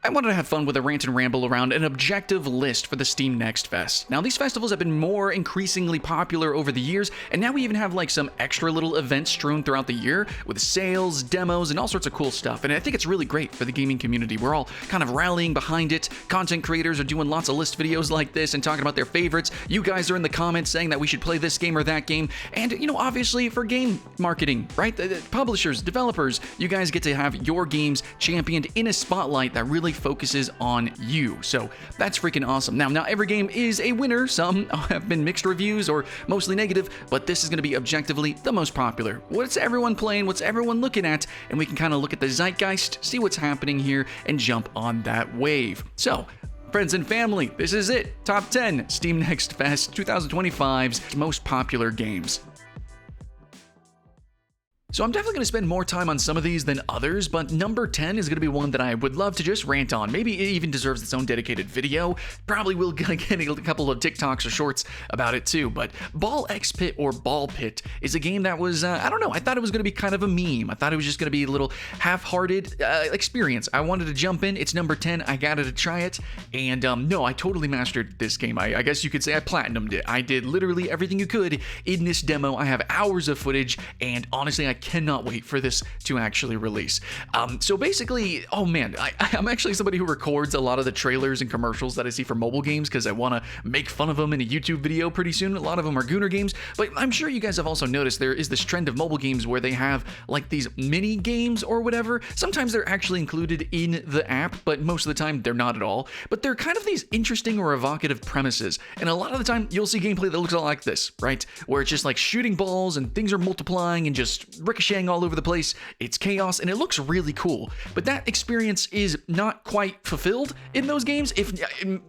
I wanted to have fun with a rant and ramble around an objective list for the Steam Next Fest. Now, these festivals have been more increasingly popular over the years, and now we even have like some extra little events strewn throughout the year with sales, demos, and all sorts of cool stuff. And I think it's really great for the gaming community. We're all kind of rallying behind it. Content creators are doing lots of list videos like this and talking about their favorites. You guys are in the comments saying that we should play this game or that game. And, you know, obviously for game marketing, right? The publishers, developers, you guys get to have your games championed in a spotlight that really focuses on you. So that's freaking awesome. Now, not every game is a winner. Some have been mixed reviews or mostly negative, but this is going to be objectively the most popular. What's everyone playing? What's everyone looking at? And we can kind of look at the zeitgeist, see what's happening here, and jump on that wave. So, friends and family, this is it. Top 10 Steam Next Fest 2025's most popular games. So I'm definitely going to spend more time on some of these than others, but number 10 is going to be one that I would love to just rant on. Maybe it even deserves its own dedicated video. Probably will get a couple of TikToks or shorts about it too, but Baal X Pit or Baal Pit is a game that was, I don't know, I thought it was going to be kind of a meme. I thought it was just going to be a little half-hearted experience. I wanted to jump in. It's number 10. I got to try it, and no, I totally mastered this game. I guess you could say I platinumed it. I did literally everything you could in this demo. I have hours of footage, and honestly, I cannot wait for this to actually release. So basically, oh man, I'm actually somebody who records a lot of the trailers and commercials that I see for mobile games because I want to make fun of them in a YouTube video pretty soon. A lot of them are Gooner games, but I'm sure you guys have also noticed there is this trend of mobile games where they have like these mini games or whatever. Sometimes they're actually included in the app, but most of the time they're not at all. But they're kind of these interesting or evocative premises, and a lot of the time you'll see gameplay that looks a lot like this, right? Where it's just like shooting balls and things are multiplying and just ricocheting all over the place. It's chaos and it looks really cool, but that experience is not quite fulfilled in those games. If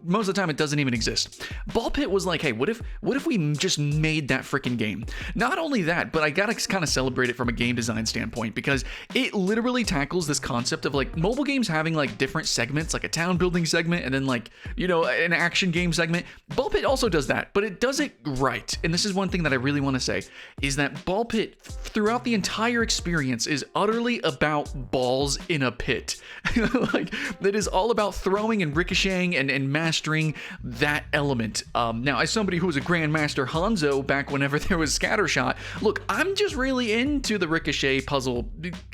most of the time it doesn't even exist. Baal Pit was like, hey, what if we just made that freaking game? Not only that, but I gotta kind of celebrate it from a game design standpoint because it literally tackles this concept of like mobile games having like different segments, like a town building segment and then like, you know, an action game segment. Baal Pit also does that, but it does it right. And this is one thing that I really want to say is that Baal Pit throughout the entire experience is utterly about balls in a pit. Like, it is all about throwing and ricocheting and mastering that element. Now, as somebody who was a Grandmaster Hanzo back whenever there was Scattershot, look, I'm just really into the ricochet puzzle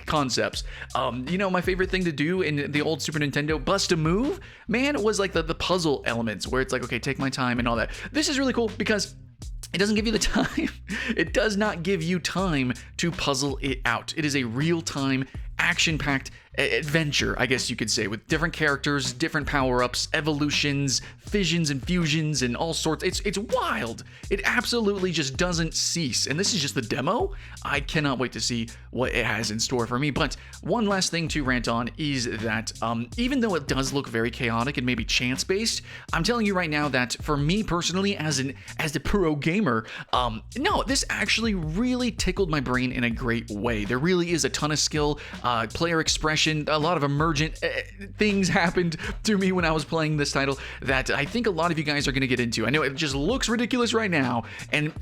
concepts. You know, my favorite thing to do in the old Super Nintendo, bust a move, man, was like the puzzle elements where it's like, okay, take my time and all that. This is really cool because it doesn't give you the time. It does not give you time to puzzle it out. It is a real-time, action-packed adventure, I guess you could say, with different characters, different power-ups, evolutions, fissions and fusions, and all sorts. It's wild. It absolutely just doesn't cease. And this is just the demo. I cannot wait to see what it has in store for me. But one last thing to rant on is that even though it does look very chaotic and maybe chance-based, I'm telling you right now that for me personally, as the pro gamer, no, this actually really tickled my brain in a great way. There really is a ton of skill, player expression. A lot of emergent things happened to me when I was playing this title that I think a lot of you guys are going to get into. I know it just looks ridiculous right now,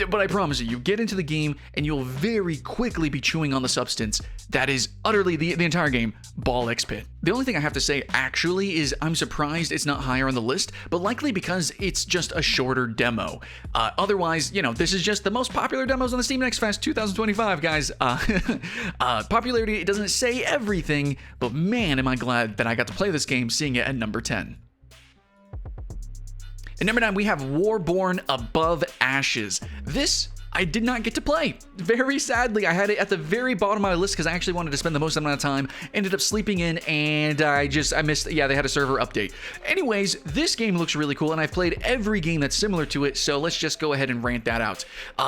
but I promise you get into the game and you'll very quickly be chewing on the substance that is utterly the entire game, Baal X Pit. The only thing I have to say actually is I'm surprised it's not higher on the list, but likely because it's just a shorter demo. Otherwise, you know, this is just the most popular demos on the Steam Next Fest 2025, guys. Popularity, it doesn't say everything, but man, am I glad that I got to play this game, seeing it at number 10. At number 9, we have Warborn Above Ashes. This I did not get to play. Very sadly, I had it at the very bottom of my list because I actually wanted to spend the most amount of time. Ended up sleeping in, and I missed, yeah, they had a server update. Anyways, this game looks really cool, and I've played every game that's similar to it, so let's just go ahead and rant that out.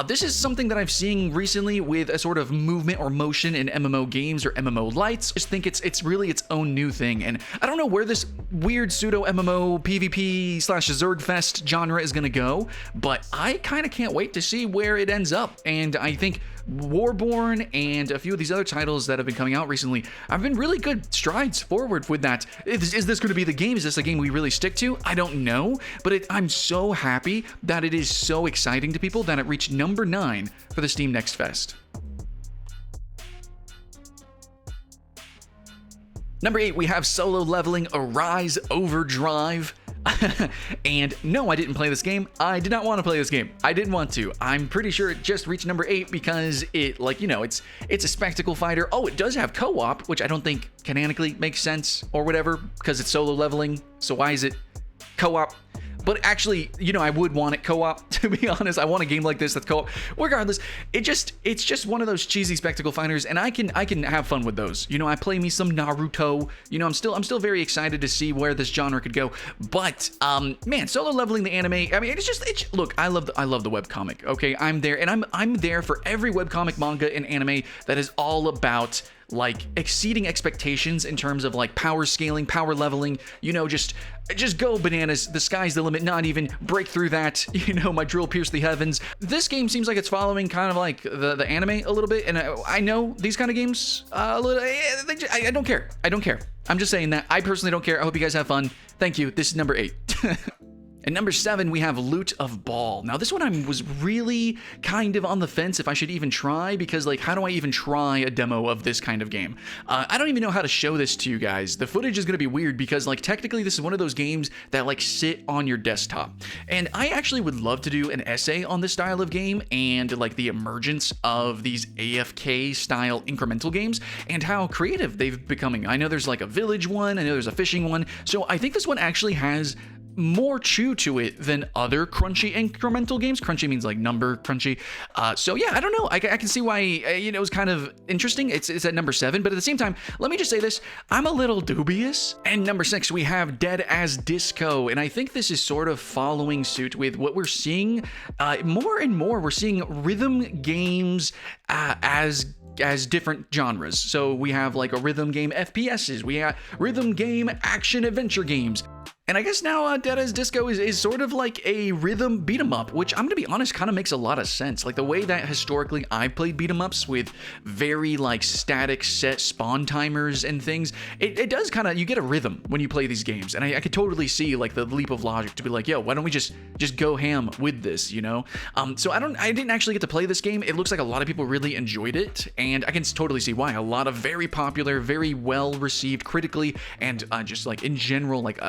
This is something that I've seen recently with a sort of movement or motion in MMO games or MMO lights. I just think it's really its own new thing, and I don't know where this weird pseudo MMO PvP / Zergfest genre is gonna go, but I kind of can't wait to see where it ends up. And I think Warborn and a few of these other titles that have been coming out recently have been really good strides forward with that. Is this going to be the game? Is this a game we really stick to? I don't know, but I'm so happy that it is so exciting to people that it reached number 9 for the Steam Next Fest. Number 8, we have Solo Leveling Arise Overdrive. And no, I didn't play this game. I did not want to play this game. I didn't want to. I'm pretty sure it just reached number 8 because it, like, you know, it's a spectacle fighter. Oh, it does have co-op, which I don't think canonically makes sense or whatever because it's solo leveling. So why is it co-op? But actually, you know, I would want it co-op, to be honest. I want a game like this that's co-op. Regardless, it's just one of those cheesy spectacle fighters, and I can have fun with those. You know, I play me some Naruto. You know, I'm still very excited to see where this genre could go. But man, solo leveling the anime, I mean, look, I love the webcomic. Okay, I'm there, and I'm there for every webcomic, manga, and anime that is all about like exceeding expectations in terms of like power scaling, power leveling, you know, just go bananas. The sky's the limit, not even break through that, you know, my drill pierce the heavens. This game seems like it's following kind of like the anime a little bit, and I know these kind of games a little, I don't care. I'm just saying that I personally don't care. I hope you guys have fun. Thank you. This is number 8. And number 7, we have Loot of Baal. Now, this one I was really kind of on the fence if I should even try, because, like, how do I even try a demo of this kind of game? I don't even know how to show this to you guys. The footage is going to be weird because, like, technically this is one of those games that, like, sit on your desktop. And I actually would love to do an essay on this style of game and, like, the emergence of these AFK-style incremental games and how creative they've becoming. I know there's, like, a village one. I know there's a fishing one. So I think this one actually has more chew to it than other crunchy incremental games. Crunchy means like number crunchy. So yeah, I don't know. I can see why, you know, it was kind of interesting. It's at number 7, but at the same time, let me just say this. I'm a little dubious. And number 6, we have Dead as Disco. And I think this is sort of following suit with what we're seeing more and more. We're seeing rhythm games as different genres. So we have like a rhythm game FPSs. We have rhythm game action adventure games. And I guess now Dead as Disco is sort of like a rhythm beat 'em up, which I'm gonna be honest, kind of makes a lot of sense. Like the way that historically I've played beat 'em ups with very like static set spawn timers and things, it does kind of, you get a rhythm when you play these games. And I could totally see like the leap of logic to be like, yo, why don't we just go ham with this, you know? So I didn't actually get to play this game. It looks like a lot of people really enjoyed it, and I can totally see why. A lot of very popular, very well received critically, and just like in general, like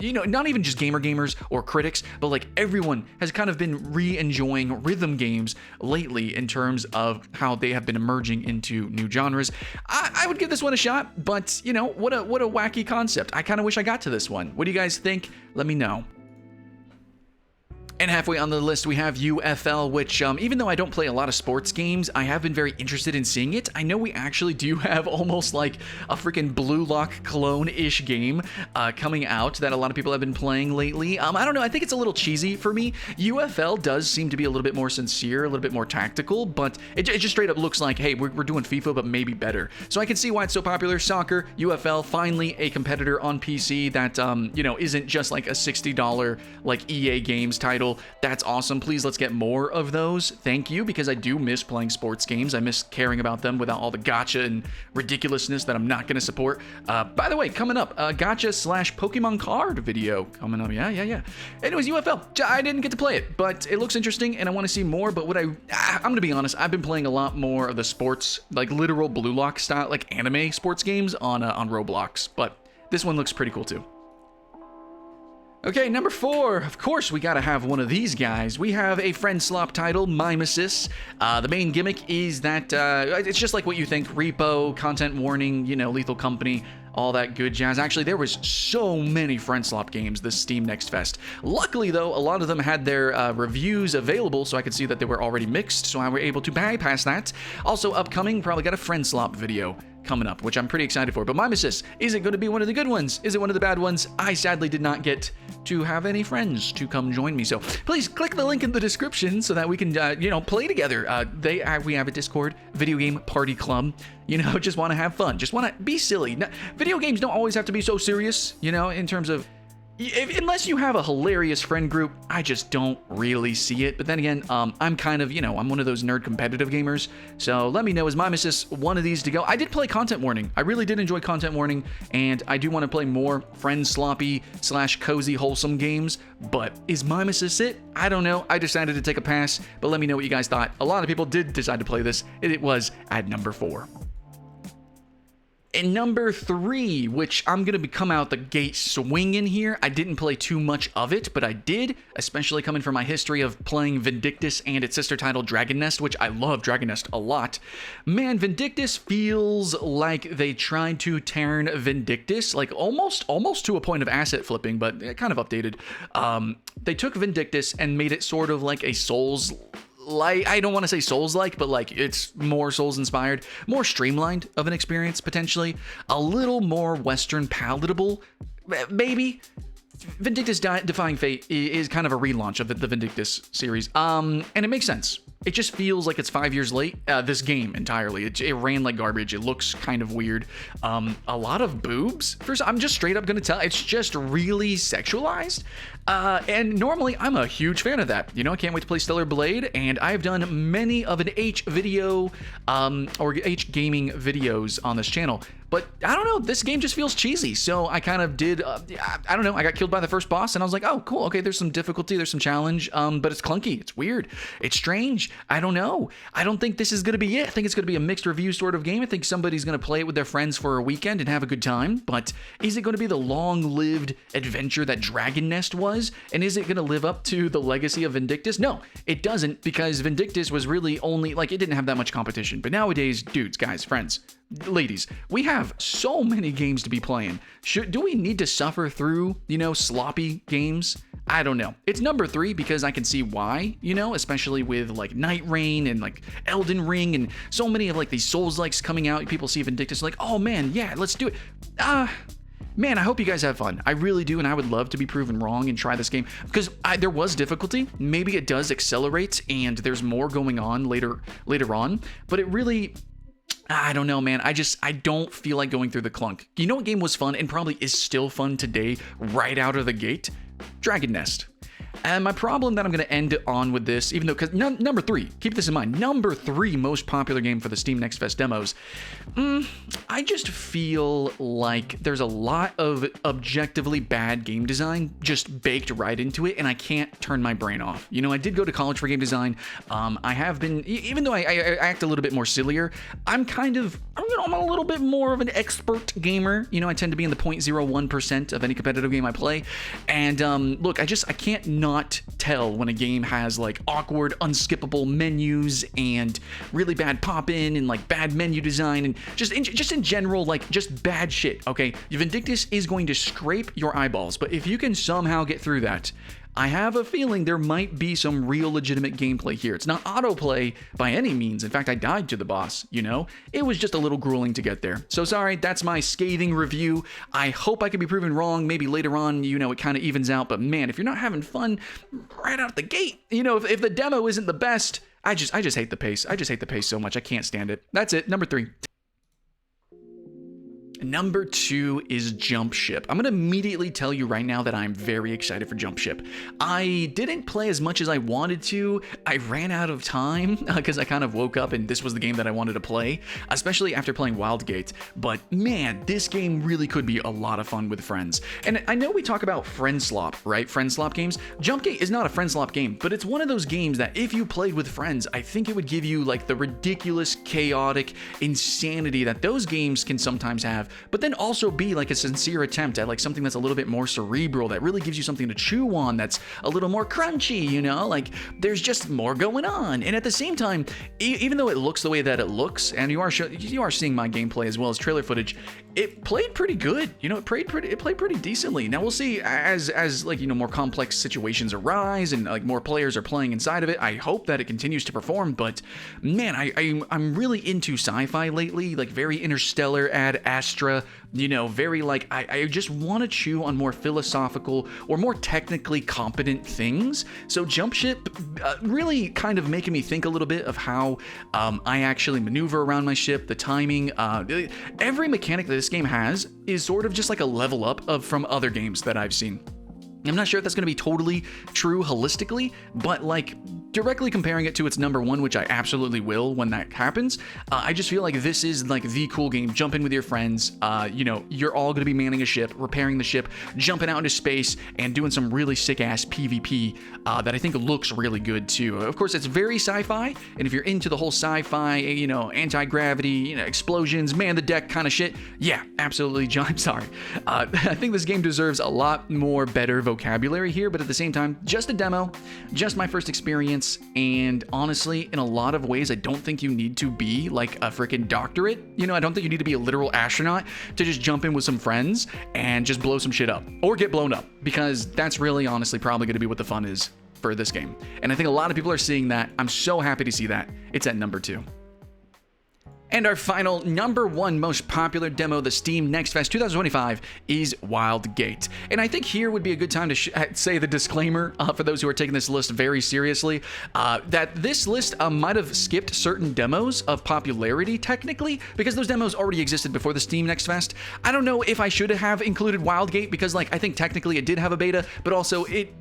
you know, not even just gamers or critics, but like everyone has kind of been re-enjoying rhythm games lately in terms of how they have been emerging into new genres. I would give this one a shot, but you know, what a wacky concept. I kind of wish I got to this one. What do you guys think? Let me know. And halfway on the list, we have UFL, which even though I don't play a lot of sports games, I have been very interested in seeing it. I know we actually do have almost like a freaking Blue Lock clone-ish game coming out that a lot of people have been playing lately. I don't know, I think it's a little cheesy for me. UFL does seem to be a little bit more sincere, a little bit more tactical, but it just straight up looks like, hey, we're doing FIFA, but maybe better. So I can see why it's so popular. Soccer, UFL, finally a competitor on PC that, you know, isn't just like a $60 like EA Games title. That's awesome. Please, let's get more of those. Thank you, because I do miss playing sports games. I miss caring about them without all the gacha and ridiculousness that I'm not going to support. By the way, coming up, gacha / Pokemon card video coming up. Yeah. Anyways, UFL. I didn't get to play it, but it looks interesting, and I want to see more. But I'm going to be honest, I've been playing a lot more of the sports, like literal Blue Lock style, like anime sports games on Roblox. But this one looks pretty cool too. Okay, number 4, of course we gotta have one of these guys. We have a friend slop title, Mimesis. The main gimmick is that it's just like what you think, repo, content warning, you know, Lethal Company, all that good jazz. Actually, there was so many friend slop games this Steam Next Fest. Luckily, though, a lot of them had their reviews available, so I could see that they were already mixed, so I were able to bypass that. Also, upcoming, probably got a friend slop video coming up, which I'm pretty excited for. But Mimesis, is it going to be one of the good ones? Is it one of the bad ones? I sadly did not get to have any friends to come join me. So please click the link in the description so that we can, you know, play together. We have a Discord video game party club. You know, just want to have fun. Just want to be silly. Now, video games don't always have to be so serious, you know, in terms of, unless you have a hilarious friend group, I just don't really see it. But then again, I'm kind of, you know, I'm one of those nerd competitive gamers. So let me know, is Mimesis one of these to go? I did play Content Warning. I really did enjoy Content Warning, and I do want to play more friend sloppy / cozy wholesome games. But is Mimesis it? I don't know. I decided to take a pass, but let me know what you guys thought. A lot of people did decide to play this. It was at number 4. And number 3, which I'm going to come out the gate swinging here. I didn't play too much of it, but I did, especially coming from my history of playing Vindictus and its sister title Dragon Nest, which I love Dragon Nest a lot. Man, Vindictus feels like they tried to turn Vindictus, like almost to a point of asset flipping, but kind of updated. They took Vindictus and made it sort of like a Souls like, I don't want to say Souls-like, but like it's more Souls-inspired, more streamlined of an experience, potentially. A little more Western palatable, maybe. Vindictus Defying Fate is kind of a relaunch of the Vindictus series, and it makes sense. It just feels like it's 5 years late. This game entirely, it ran like garbage. It looks kind of weird. A lot of boobs. First, I'm just straight up gonna tell. It's just really sexualized. And normally I'm a huge fan of that. You know, I can't wait to play Stellar Blade, and I've done many of an H video or H gaming videos on this channel. But I don't know, this game just feels cheesy. So I kind of did, I don't know, I got killed by the first boss and I was like, oh, cool, okay, there's some difficulty, there's some challenge, but it's clunky, it's weird, it's strange, I don't know. I don't think this is gonna be it. I think it's gonna be a mixed review sort of game. I think somebody's gonna play it with their friends for a weekend and have a good time, but is it gonna be the long-lived adventure that Dragon Nest was? And is it gonna live up to the legacy of Vindictus? No, it doesn't, because Vindictus was really only, like, it didn't have that much competition. But nowadays, dudes, guys, friends, ladies, we have so many games to be playing. Do we need to suffer through, you know, sloppy games? I don't know. It's number 3 because I can see why, you know, especially with like Night Rain and like Elden Ring and so many of like these Souls-likes coming out. People see Vindictus like, oh man, yeah, let's do it. Man, I hope you guys have fun. I really do, and I would love to be proven wrong and try this game because there was difficulty. Maybe it does accelerate and there's more going on later on, but it really, I don't know, man. I don't feel like going through the clunk. You know what game was fun and probably is still fun today right out of the gate? Dragon Nest. And my problem that I'm going to end on with this, even though, because number 3, keep this in mind, number 3 most popular game for the Steam Next Fest demos, I just feel like there's a lot of objectively bad game design just baked right into it, and I can't turn my brain off. You know, I did go to college for game design. I have been, even though I act a little bit more sillier, I'm a little bit more of an expert gamer. You know, I tend to be in the 0.01% of any competitive game I play. And look, I can't not tell when a game has like awkward, unskippable menus and really bad pop-in and like bad menu design and just in general, like just bad shit, okay? Vindictus is going to scrape your eyeballs, but if you can somehow get through that, I have a feeling there might be some real legitimate gameplay here. It's not autoplay by any means. In fact, I died to the boss, you know? It was just a little grueling to get there. So sorry, that's my scathing review. I hope I can be proven wrong. Maybe later on, you know, it kind of evens out. But man, if you're not having fun right out the gate, you know, if the demo isn't the best, I just hate the pace. I just hate the pace so much. I can't stand it. That's it. Number 3. Number 2 is Jump Ship. I'm going to immediately tell you right now that I'm very excited for Jump Ship. I didn't play as much as I wanted to. I ran out of time because I kind of woke up and this was the game that I wanted to play, especially after playing WildGate. But man, this game really could be a lot of fun with friends. And I know we talk about friend slop, right? Friend slop games. Jumpgate is not a friend slop game, but it's one of those games that if you played with friends, I think it would give you like the ridiculous, chaotic insanity that those games can sometimes have, but then also be like a sincere attempt at like something that's a little bit more cerebral, that really gives you something to chew on, that's a little more crunchy, you know, like there's just more going on. And at the same time, even though it looks the way that it looks, and you are seeing my gameplay as well as trailer footage, it played pretty good. You know, it played pretty decently. Now we'll see as like, you know, more complex situations arise and like more players are playing inside of it. I hope that it continues to perform, but man, I'm really into sci-fi lately, like very Interstellar, Ad Astra, you know, very like, I just want to chew on more philosophical or more technically competent things. So Jump Ship really kind of making me think a little bit of how I actually maneuver around my ship, the timing, every mechanic that this game has is sort of just like a level up from other games that I've seen. I'm not sure if that's going to be totally true holistically, but like directly comparing it to its number one, which I absolutely will when that happens, I just feel like this is like the cool game. Jump in with your friends. You know, you're all going to be manning a ship, repairing the ship, jumping out into space, and doing some really sick-ass PvP that I think looks really good, too. Of course, it's very sci-fi, and if you're into the whole sci-fi, you know, anti-gravity, you know, explosions, man the deck kind of shit, yeah, absolutely, John, I'm sorry. I think this game deserves a lot more better vocabulary here, but at the same time, just a demo, just my first experience. And honestly, in a lot of ways, I don't think you need to be like a freaking doctorate. You know, I don't think you need to be a literal astronaut to just jump in with some friends and just blow some shit up or get blown up, because that's really honestly probably going to be what the fun is for this game. And I think a lot of people are seeing that. I'm so happy to see that. It's at number 2. And our final number 1 most popular demo, the Steam Next Fest 2025, is WildGate. And I think here would be a good time to say the disclaimer for those who are taking this list very seriously, that this list might have skipped certain demos of popularity technically, because those demos already existed before the Steam Next Fest. I don't know if I should have included WildGate, because like I think technically it did have a beta, but also it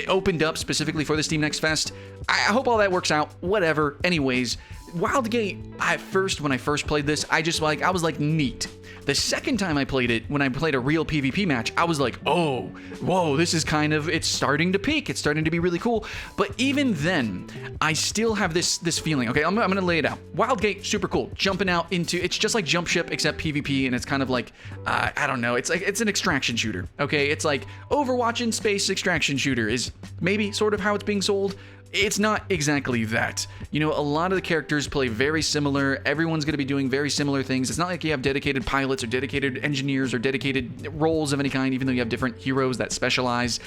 opened up specifically for the Steam Next Fest. I hope all that works out. Whatever. Anyways, WildGate, at first, when I first played this, I was like, neat. The second time I played it, when I played a real PvP match, I was like, oh, whoa, this is kind of, it's starting to peak. It's starting to be really cool. But even then, I still have this feeling. Okay, I'm going to lay it out. WildGate, super cool. Jumping out into, it's just like Jump Ship, except PvP, and it's kind of like, I don't know, it's like, it's an extraction shooter. Okay, it's like Overwatch in space extraction shooter is maybe sort of how it's being sold. It's not exactly that. You know, a lot of the characters play very similar. Everyone's going to be doing very similar things. It's not like you have dedicated pilots or dedicated engineers or dedicated roles of any kind, even though you have different heroes that specialize.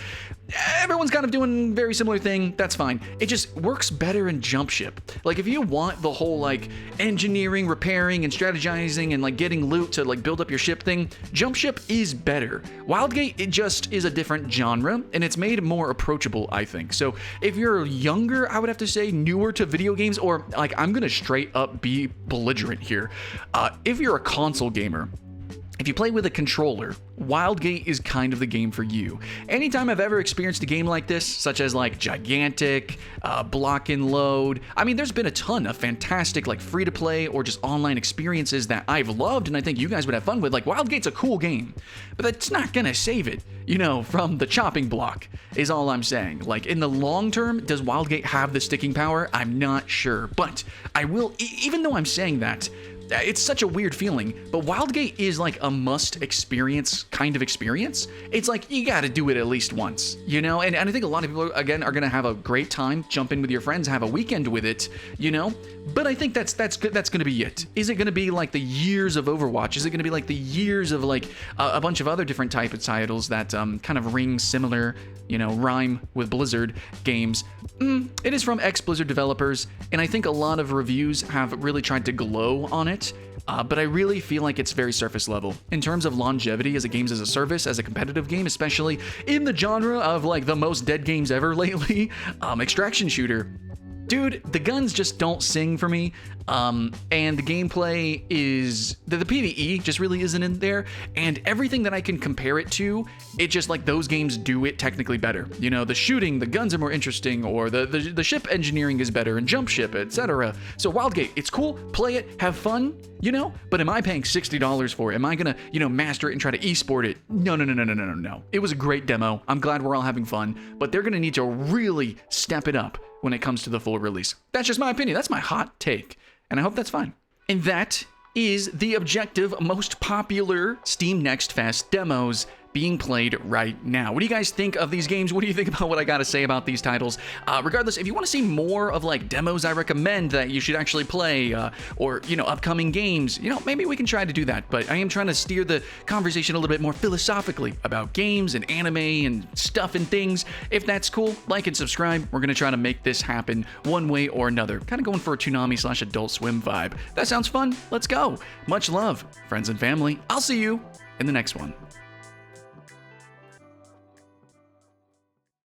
Everyone's kind of doing a very similar thing. That's fine. It just works better in Jump Ship. Like, if you want the whole, like, engineering, repairing, and strategizing, and, like, getting loot to, like, build up your ship thing, Jump Ship is better. WildGate, it just is a different genre, and it's made more approachable, I think. So, if you're younger, I would have to say, newer to video games, or, like, I'm gonna straight up be belligerent here. If you're a console gamer, if you play with a controller, WildGate is kind of the game for you. Anytime I've ever experienced a game like this, such as like Gigantic, Block and Load, I mean, there's been a ton of fantastic like free-to-play or just online experiences that I've loved and I think you guys would have fun with. Like, WildGate's a cool game, but that's not gonna save it, you know, from the chopping block, is all I'm saying. Like, in the long term, does WildGate have the sticking power? I'm not sure, but I will, even though I'm saying that, it's such a weird feeling, but WildGate is like a must experience kind of experience. It's like, you gotta do it at least once, you know? And I think a lot of people, again, are gonna have a great time, jump in with your friends, have a weekend with it, you know? But I think that's gonna be it. Is it gonna be like the years of Overwatch? Is it gonna be like the years of like a bunch of other different type of titles that kind of ring similar, you know, rhyme with Blizzard games? It is from ex-Blizzard developers, and I think a lot of reviews have really tried to glow on it, but I really feel like it's very surface level. In terms of longevity as a games as a service, as a competitive game, especially in the genre of like the most dead games ever lately, extraction shooter, dude, the guns just don't sing for me, and the gameplay is, the PvE just really isn't in there, and everything that I can compare it to, it just like those games do it technically better. You know, the shooting, the guns are more interesting, or the ship engineering is better, and Jump Ship, etc. So WildGate, it's cool, play it, have fun, you know, but am I paying $60 for it? Am I gonna, you know, master it and try to esport it? No. It was a great demo. I'm glad we're all having fun, but they're gonna need to really step it up when it comes to the full release. That's just my opinion. That's my hot take, and I hope that's fine. And that is the objective most popular Steam Next Fest demos being played right now. What do you guys think of these games? What do you think about what I gotta say about these titles? Regardless, if you want to see more of like demos I recommend that you should actually play, or, you know, upcoming games, you know, maybe we can try to do that. But I am trying to steer the conversation a little bit more philosophically about games and anime and stuff and things. If that's cool, like and subscribe. We're gonna try to make this happen one way or another. Kind of going for a Toonami/Adult Swim vibe. That sounds fun. Let's go. Much love, friends and family. I'll see you in the next one.